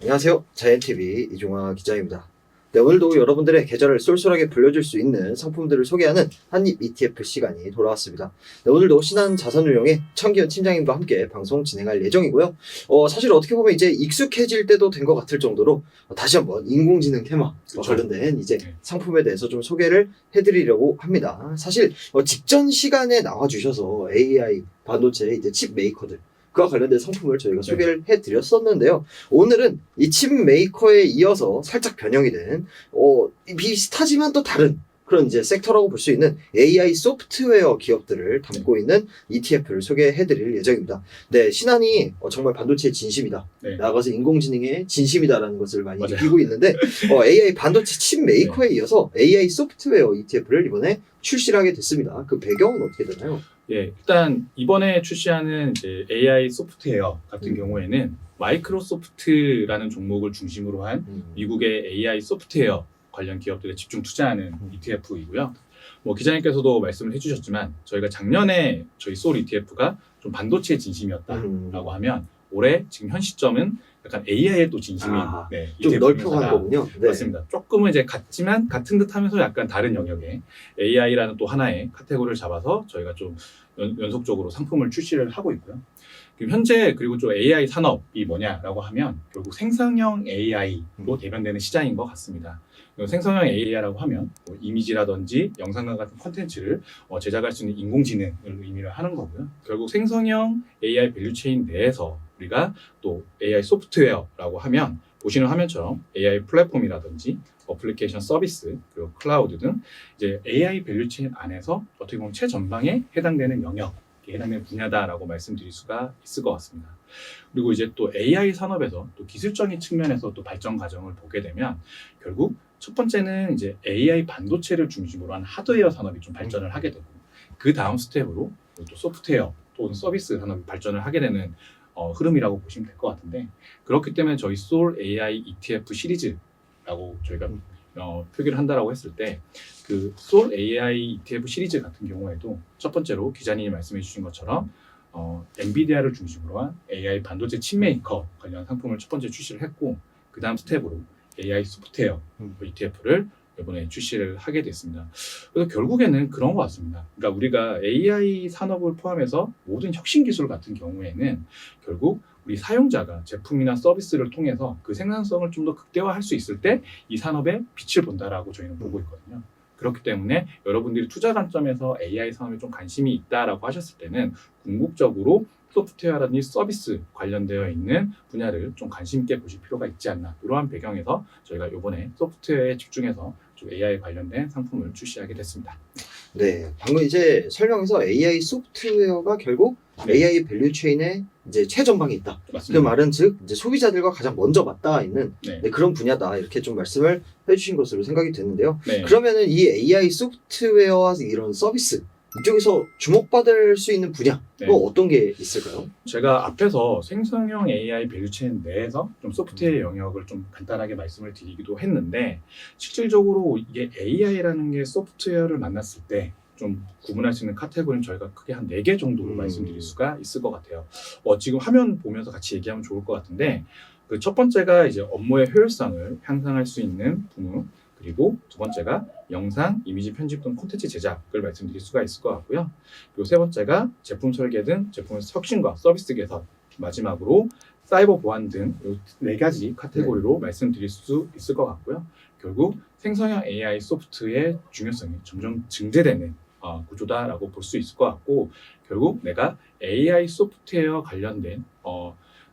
안녕하세요. 자이언TV 이종화 기자입니다. 네, 오늘도 여러분들의 계절을 쏠쏠하게 불려줄 수 있는 상품들을 소개하는 한입 ETF 시간이 돌아왔습니다. 네, 오늘도 신한자산운용의 청기현 팀장님과 함께 방송 진행할 예정이고요. 사실 어떻게 보면 이제 익숙해질 때도 된 것 같을 정도로 다시 한번 인공지능 테마와 관련된 이제 상품에 대해서 좀 소개를 해드리려고 합니다. 사실 직전 시간에 나와주셔서 AI 반도체 이제 칩 메이커들 그와 관련된 상품을 저희가 소개를 해드렸었는데요. 오늘은 이 칩 메이커에 이어서 살짝 변형이 된 비슷하지만 또 다른 그런 이제 섹터라고 볼 수 있는 AI 소프트웨어 기업들을 담고 있는 ETF를 소개해드릴 예정입니다. 네, 신한이 정말 반도체의 진심이다. 나아가서 인공지능의 진심이다라는 것을 많이 느끼고 있는데 AI 반도체 칩 메이커에 이어서 AI 소프트웨어 ETF를 이번에 출시를 하게 됐습니다. 그 배경은 어떻게 되나요? 예, 일단 이번에 출시하는 이제 AI 소프트웨어 같은 경우에는 마이크로소프트라는 종목을 중심으로 한 미국의 AI 소프트웨어 관련 기업들에 집중 투자하는 ETF이고요. 뭐 기자님께서도 말씀을 해주셨지만 저희가 작년에 저희 소울 ETF가 좀 반도체의 진심이었다라고 하면 올해 지금 현 시점은 약간 AI에 또 진심인 좀 넓혀간 거군요. 네. 맞습니다. 조금은 이제 같지만 같은 듯하면서 약간 다른 영역의 AI라는 또 하나의 카테고리를 잡아서 저희가 좀 연속적으로 상품을 출시를 하고 있고요. 현재 그리고 좀 AI 산업이 뭐냐라고 하면 결국 생성형 AI로 대변되는 시장인 것 같습니다. 생성형 AI라고 하면 뭐 이미지라든지 영상과 같은 콘텐츠를 제작할 수 있는 인공지능을 의미를 하는 거고요. 결국 생성형 AI 밸류체인 내에서 우리가 또 AI 소프트웨어라고 하면 보시는 화면처럼 AI 플랫폼이라든지 어플리케이션 서비스 그리고 클라우드 등 이제 AI 밸류체인 안에서 어떻게 보면 최전방에 해당되는 영역 해당되는 분야다라고 말씀드릴 수가 있을 것 같습니다. 그리고 이제 또 AI 산업에서 또 기술적인 측면에서 또 발전 과정을 보게 되면 결국 첫 번째는 이제 AI 반도체를 중심으로 한 하드웨어 산업이 좀 발전을 하게 되고 그 다음 스텝으로 또 소프트웨어 또는 서비스 산업이 발전을 하게 되는 흐름이라고 보시면 될 것 같은데 그렇기 때문에 저희 소울 AI ETF 시리즈라고 저희가 표기를 한다라고 했을 때 그 소울 AI ETF 시리즈 같은 경우에도 첫 번째로 기자님이 말씀해 주신 것처럼 엔비디아를 중심으로 한 AI 반도체 칩메이커 관련 상품을 첫 번째 출시를 했고 그 다음 스텝으로 AI 소프트웨어 ETF를 이번에 출시를 하게 됐습니다. 그래서 결국에는 그런 것 같습니다. 그러니까 우리가 AI 산업을 포함해서 모든 혁신 기술 같은 경우에는 결국 우리 사용자가 제품이나 서비스를 통해서 그 생산성을 좀 더 극대화할 수 있을 때 이 산업에 빛을 본다라고 저희는 보고 있거든요. 그렇기 때문에 여러분들이 투자 관점에서 AI 산업에 좀 관심이 있다라고 하셨을 때는 궁극적으로 소프트웨어라든지 서비스 관련되어 있는 분야를 좀 관심 있게 보실 필요가 있지 않나 이러한 배경에서 저희가 이번에 소프트웨어에 집중해서 좀 AI 관련된 상품을 출시하게 됐습니다. 네, 방금 이제 설명에서 AI 소프트웨어가 결국 AI 밸류체인의 이제 최전방에 있다. 맞습니다. 그 말은 즉 이제 소비자들과 가장 먼저 맞닿아 있는 그런 분야다 이렇게 좀 말씀을 해주신 것으로 생각이 되는데요. 그러면은 이 AI 소프트웨어와 이런 서비스 이쪽에서 주목받을 수 있는 분야 어떤 게 있을까요? 제가 앞에서 생성형 AI 밸류체인 내에서 좀 소프트웨어 영역을 좀 간단하게 말씀을 드리기도 했는데 실질적으로 이게 AI라는 게 소프트웨어를 만났을 때 좀 구분할 수 있는 카테고리는 저희가 크게 한 4개 정도로 말씀드릴 수가 있을 것 같아요. 지금 화면 보면서 같이 얘기하면 좋을 것 같은데 그 첫 번째가 이제 업무의 효율성을 향상할 수 있는 부분 그리고 두 번째가 영상, 이미지 편집 등 콘텐츠 제작을 말씀드릴 수가 있을 것 같고요. 그리고 세 번째가 제품 설계 등 제품의 혁신과 서비스 개선 마지막으로 사이버 보안 등 4가지 카테고리로 말씀드릴 수 있을 것 같고요. 결국 생성형 AI 소프트의 중요성이 점점 증대되는 구조다라고 볼 수 있을 것 같고 결국 내가 AI 소프트웨어 관련된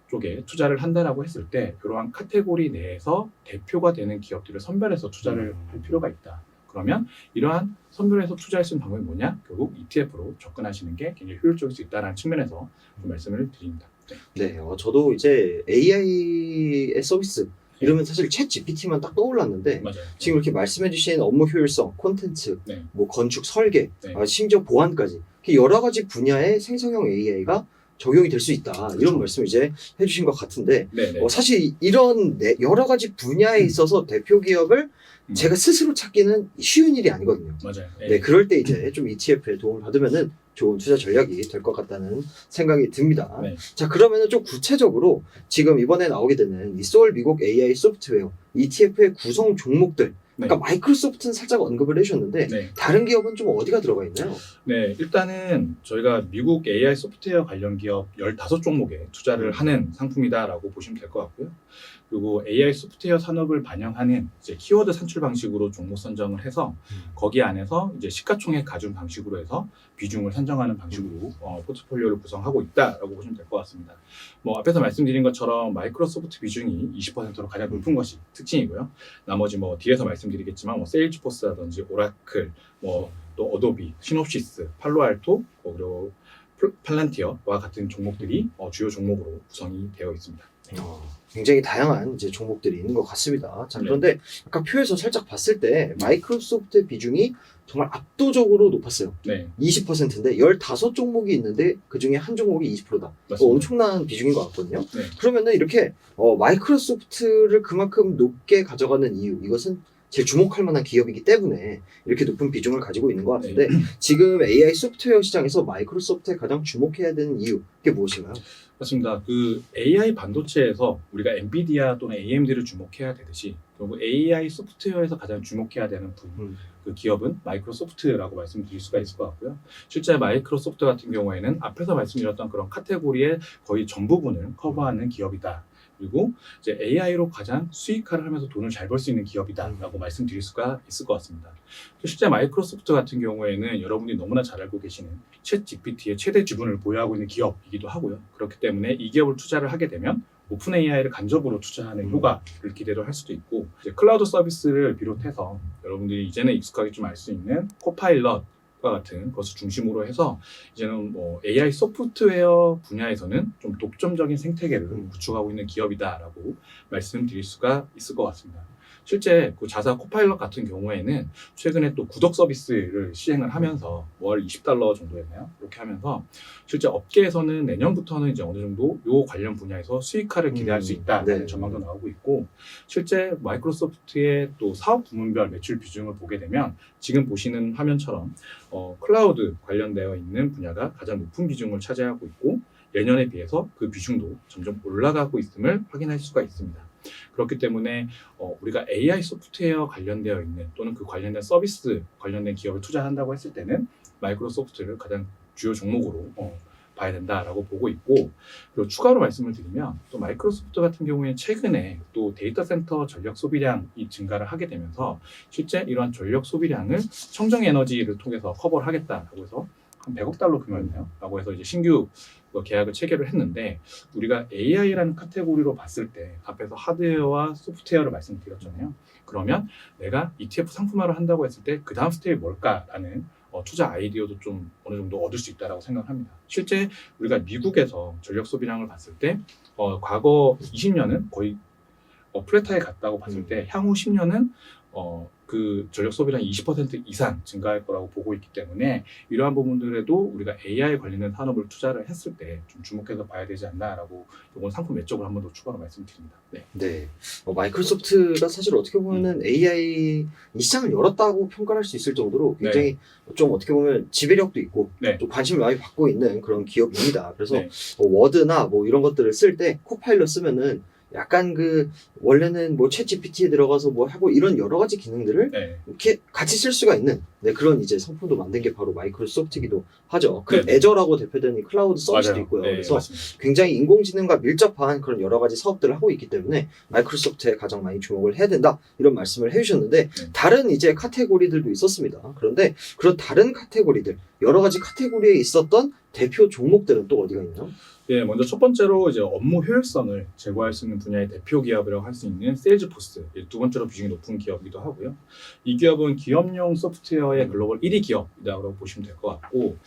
쪽에 투자를 한다라고 했을 때 이러한 카테고리 내에서 대표가 되는 기업들을 선별해서 투자를 할 필요가 있다. 그러면 이러한 선별해서 투자할 수 있는 방법이 뭐냐? 결국 ETF로 접근하시는 게 굉장히 효율적일 수 있다는 측면에서 좀 말씀을 드립니다. 네, 저도 이제 AI의 서비스 이러면 사실 챗 GPT만 딱 떠올랐는데 맞아요. 지금 이렇게 말씀해주신 업무 효율성, 콘텐츠, 뭐 건축 설계, 심지어 보안까지 여러 가지 분야의 생성형 AI가 적용이 될 수 있다. 이런 말씀 이제 해주신 것 같은데 네네. 사실 이런 여러 가지 분야에 있어서 대표 기업을 제가 스스로 찾기는 쉬운 일이 아니거든요. 맞아요. 네, 그럴 때 이제 좀 ETF에 도움을 받으면은 좋은 투자 전략이 될 것 같다는 생각이 듭니다. 네. 자, 그러면은 좀 구체적으로 지금 이번에 나오게 되는 이 소울 미국 AI 소프트웨어 ETF의 구성 종목들. 네. 아까 마이크로소프트는 살짝 언급을 해주셨는데 네. 다른 기업은 좀 어디가 들어가 있나요? 네, 일단은 저희가 미국 AI 소프트웨어 관련 기업 15종목에 투자를 하는 상품이다라고 보시면 될 것 같고요. 그리고 AI 소프트웨어 산업을 반영하는 이제 키워드 산출 방식으로 종목 선정을 해서 거기 안에서 이제 시가총액 가중 방식으로 해서 비중을 산정하는 방식으로 포트폴리오를 구성하고 있다라고 보시면 될 것 같습니다. 뭐 앞에서 말씀드린 것처럼 마이크로소프트 비중이 20%로 가장 높은 것이 특징이고요. 나머지 뭐 뒤에서 말씀드리겠지만 뭐 세일즈포스라든지 오라클, 뭐 또 어도비, 시놉시스, 팔로알토, 그리고 팔란티어와 같은 종목들이 주요 종목으로 구성이 되어 있습니다. 굉장히 다양한 이제 종목들이 있는 것 같습니다. 자, 네. 그런데 아까 표에서 살짝 봤을 때 마이크로소프트 비중이 정말 압도적으로 높았어요. 네, 20%인데 15종목이 있는데 그 중에 한 종목이 20%다. 맞습니다. 엄청난 비중인 것 같거든요. 네. 그러면은 이렇게 마이크로소프트를 그만큼 높게 가져가는 이유, 이것은 제일 주목할 만한 기업이기 때문에 이렇게 높은 비중을 가지고 있는 것 같은데 지금 AI 소프트웨어 시장에서 마이크로소프트에 가장 주목해야 되는 이유, 그게 무엇인가요? 맞습니다. 그 AI 반도체에서 우리가 엔비디아 또는 AMD를 주목해야 되듯이 결국 AI 소프트웨어에서 가장 주목해야 되는 그 기업은 마이크로소프트라고 말씀드릴 수가 있을 것 같고요. 실제 마이크로소프트 같은 경우에는 앞에서 말씀드렸던 그런 카테고리의 거의 전부분을 커버하는 기업이다. 그리고 이제 AI로 가장 수익화를 하면서 돈을 잘 벌 수 있는 기업이다라고 말씀드릴 수가 있을 것 같습니다. 실제 마이크로소프트 같은 경우에는 여러분이 너무나 잘 알고 계시는 챗 GPT의 최대 지분을 보유하고 있는 기업이기도 하고요. 그렇기 때문에 이 기업을 투자를 하게 되면 오픈 AI를 간접으로 투자하는 효과를 기대를 할 수도 있고 이제 클라우드 서비스를 비롯해서 여러분들이 이제는 익숙하게 좀 알 수 있는 코파일럿 과 같은 것을 중심으로 해서 이제는 뭐 AI 소프트웨어 분야에서는 좀 독점적인 생태계를 구축하고 있는 기업이다라고 말씀드릴 수가 있을 것 같습니다. 실제 그 자사 코파일럿 같은 경우에는 최근에 또 구독 서비스를 시행을 하면서 월 $20 정도였나요? 이렇게 하면서 실제 업계에서는 내년부터는 이제 어느 정도 요 관련 분야에서 수익화를 기대할 수 있다는 전망도 나오고 있고 실제 마이크로소프트의 또 사업 부문별 매출 비중을 보게 되면 지금 보시는 화면처럼 클라우드 관련되어 있는 분야가 가장 높은 비중을 차지하고 있고 예년에 비해서 그 비중도 점점 올라가고 있음을 확인할 수가 있습니다. 그렇기 때문에 우리가 AI 소프트웨어 관련되어 있는 또는 그 관련된 서비스 관련된 기업을 투자한다고 했을 때는 마이크로소프트를 가장 주요 종목으로 봐야 된다라고 보고 있고 그리고 추가로 말씀을 드리면 또 마이크로소프트 같은 경우에 최근에 또 데이터 센터 전력 소비량이 증가를 하게 되면서 실제 이러한 전력 소비량을 청정 에너지를 통해서 커버를 하겠다라고 해서 한 $100억 규모였나요? 라고 해서 이제 신규 계약을 체결을 했는데 우리가 AI라는 카테고리로 봤을 때 앞에서 하드웨어와 소프트웨어를 말씀드렸잖아요. 그러면 내가 ETF 상품화를 한다고 했을 때 그 다음 스텝이 뭘까라는 투자 아이디어도 좀 어느 정도 얻을 수 있다고 생각합니다. 실제 우리가 미국에서 전력 소비량을 봤을 때 과거 20년은 거의 플랫하게 갔다고 봤을 때 향후 10년은 그 전력 소비량이 20% 이상 증가할 거라고 보고 있기 때문에 이러한 부분들에도 우리가 AI 관련된 산업을 투자를 했을 때 좀 주목해서 봐야 되지 않나라고 이건 상품 외적으로 한 번 더 추가로 말씀드립니다. 네. 마이크로소프트가 사실 어떻게 보면은 AI 이 시장을 열었다고 평가할 수 있을 정도로 굉장히 좀 어떻게 보면 지배력도 있고 좀 관심을 많이 받고 있는 그런 기업입니다. 그래서 워드나 뭐 이런 것들을 쓸 때 코파일럿 쓰면은 약간 그 원래는 뭐 챗 GPT에 들어가서 뭐 하고 이런 여러 가지 기능들을 이렇게 같이 쓸 수가 있는 그런 이제 상품도 만든 게 바로 마이크로소프트이기도 하죠. 그 애저라고 대표되는 클라우드 서비스도 맞아요. 있고요. 그래서 맞습니다. 굉장히 인공지능과 밀접한 그런 여러 가지 사업들을 하고 있기 때문에 마이크로소프트에 가장 많이 주목을 해야 된다 이런 말씀을 해주셨는데 다른 이제 카테고리들도 있었습니다. 그런데 그런 다른 카테고리들 여러 가지 카테고리에 있었던 대표 종목들은 또 어디가 있나요? 네, 먼저 첫 번째로 이제 업무 효율성을 제고할 수 있는 분야의 대표 기업이라고 할 수 있는 세일즈포스, 두 번째로 비중이 높은 기업이기도 하고요. 이 기업은 기업용 소프트웨어의 글로벌 1위 기업이라고 보시면 될 것 같고,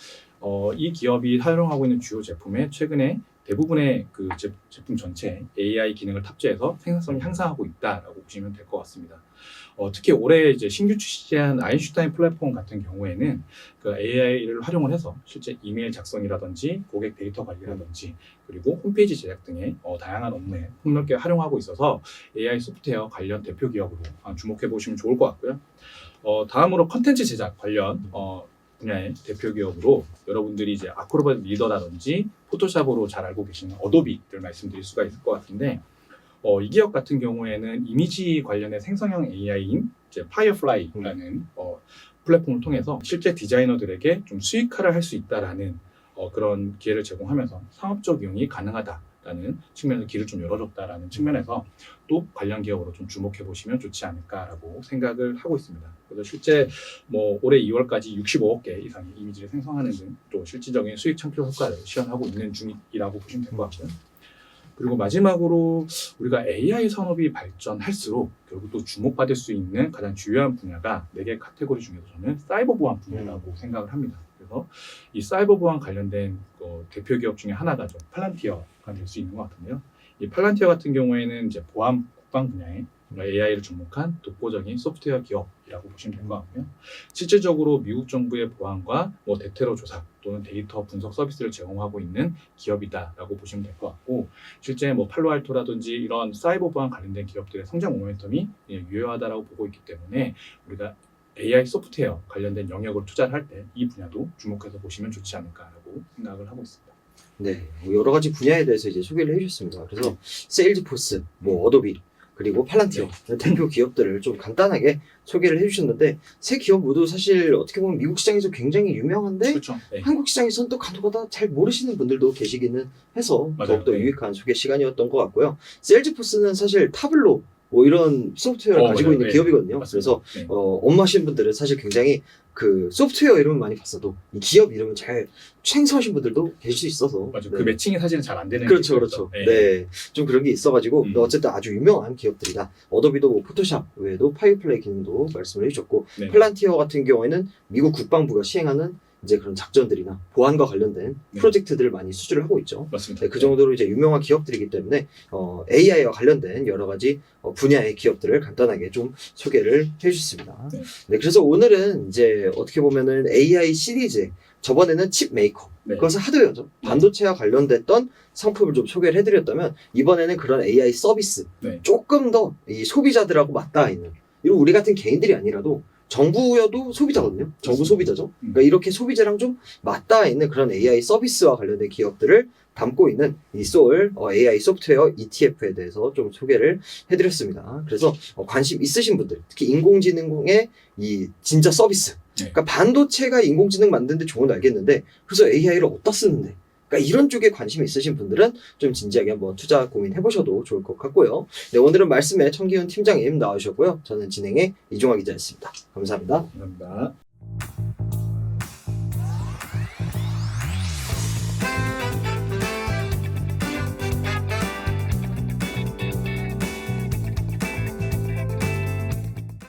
이 기업이 사용하고 있는 주요 제품에 최근에 대부분의 그 제품 전체에 AI 기능을 탑재해서 생산성을 향상하고 있다라고 보시면 될 것 같습니다. 특히 올해 이제 신규 출시한 아인슈타인 플랫폼 같은 경우에는 그 AI를 활용을 해서 실제 이메일 작성이라든지 고객 데이터 관리라든지 그리고 홈페이지 제작 등의 다양한 업무에 폭넓게 활용하고 있어서 AI 소프트웨어 관련 대표 기업으로 주목해 보시면 좋을 것 같고요. 다음으로 컨텐츠 제작 관련 분야의 대표 기업으로 여러분들이 이제 아크로bat 리더라든지 포토샵으로 잘 알고 계시는 어도비를 말씀드릴 수가 있을 것 같은데 이 기업 같은 경우에는 이미지 관련의 생성형 AI인 이제 파이어플라이라는 플랫폼을 통해서 실제 디자이너들에게 좀 수익화를 할 수 있다라는 그런 기회를 제공하면서 상업적 이용이 가능하다라는 측면에서 길을 좀 열어줬다라는 측면에서 또 관련 기업으로 좀 주목해 보시면 좋지 않을까라고 생각을 하고 있습니다. 그래서 실제 뭐 올해 2월까지 65억 개 이상의 이미지를 생성하는 등 또 실질적인 수익 창출 효과를 시현하고 있는 중이라고 보시면 될 것 같고요. 그리고 마지막으로 우리가 AI 산업이 발전할수록 결국 또 주목받을 수 있는 가장 주요한 분야가 4개 카테고리 중에서 저는 사이버 보안 분야라고 생각을 합니다. 그래서 이 사이버 보안 관련된 대표 기업 중에 하나가 좀 팔란티어가 될 수 있는 것 같은데요. 이 팔란티어 같은 경우에는 이제 보안 국방 분야에 AI를 접목한 독보적인 소프트웨어 기업이라고 보시면 될 것 같고요. 실질적으로 미국 정부의 보안과 대테러 조사 또는 데이터 분석 서비스를 제공하고 있는 기업이다라고 보시면 될 것 같고, 실제 팔로알토라든지 이런 사이버 보안 관련된 기업들의 성장 모멘텀이 유효하다라고 보고 있기 때문에 우리가 AI 소프트웨어 관련된 영역을 투자를 할 때 이 분야도 주목해서 보시면 좋지 않을까라고 생각을 하고 있습니다. 네, 여러 가지 분야에 대해서 이제 소개를 해주셨습니다. 그래서 세일즈포스, 어도비, 그리고 팔란티어 대표 기업들을 좀 간단하게 소개를 해주셨는데, 세 기업 모두 사실 어떻게 보면 미국 시장에서 굉장히 유명한데 그렇죠. 네. 한국 시장에서는 또 간혹가다 잘 모르시는 분들도 계시기는 해서 맞아요. 더욱더 네. 유익한 소개 시간이었던 것 같고요. 세일즈포스는 사실 타블로 이런 소프트웨어를 가지고 맞아요. 있는 네. 기업이거든요. 맞습니다. 그래서 네. 업무하시는 분들은 사실 굉장히 그 소프트웨어 이름은 많이 봤어도 이 기업 이름을 잘 생소하신 분들도 계실 수 있어서 맞아요. 네. 그 매칭이 사실은 잘 안 되는 그렇죠, 게 그렇죠. 있죠. 네, 좀 그런 게 있어가지고 어쨌든 아주 유명한 기업들이다. 어도비도 포토샵 외에도 파이어플라이 기능도 말씀을 해주셨고, 네. 팔란티어 같은 경우에는 미국 국방부가 시행하는 이제 그런 작전들이나 보안과 관련된 네. 프로젝트들을 많이 수주를 하고 있죠. 맞습니다. 네, 그 정도로 이제 유명한 기업들이기 때문에 AI와 관련된 여러 가지 분야의 기업들을 간단하게 좀 소개를 해주셨습니다. 네. 네, 그래서 오늘은 이제 어떻게 보면은 AI 시리즈, 저번에는 칩 메이커, 네. 그것은 하드웨어죠. 반도체와 관련됐던 상품을 좀 소개를 해드렸다면, 이번에는 그런 AI 서비스, 네. 조금 더 이 소비자들하고 맞닿아 있는, 이런 우리 같은 개인들이 아니라도 정부여도 소비자거든요. 정부 소비자죠. 그러니까 이렇게 소비자랑 좀 맞닿아 있는 그런 AI 서비스와 관련된 기업들을 담고 있는 이 소울 AI 소프트웨어 ETF에 대해서 좀 소개를 해드렸습니다. 그래서 관심 있으신 분들, 특히 인공지능의 이 진짜 서비스, 네. 그러니까 반도체가 인공지능 만드는데 좋은 건 알겠는데, 그래서 AI를 어디다 쓰는데, 그러니까 이런 쪽에 관심이 있으신 분들은 좀 진지하게 한번 투자 고민해보셔도 좋을 것 같고요. 네, 오늘은 말씀에 청기훈 팀장님 나와주셨고요. 저는 진행의 이종화 기자였습니다. 감사합니다. 감사합니다.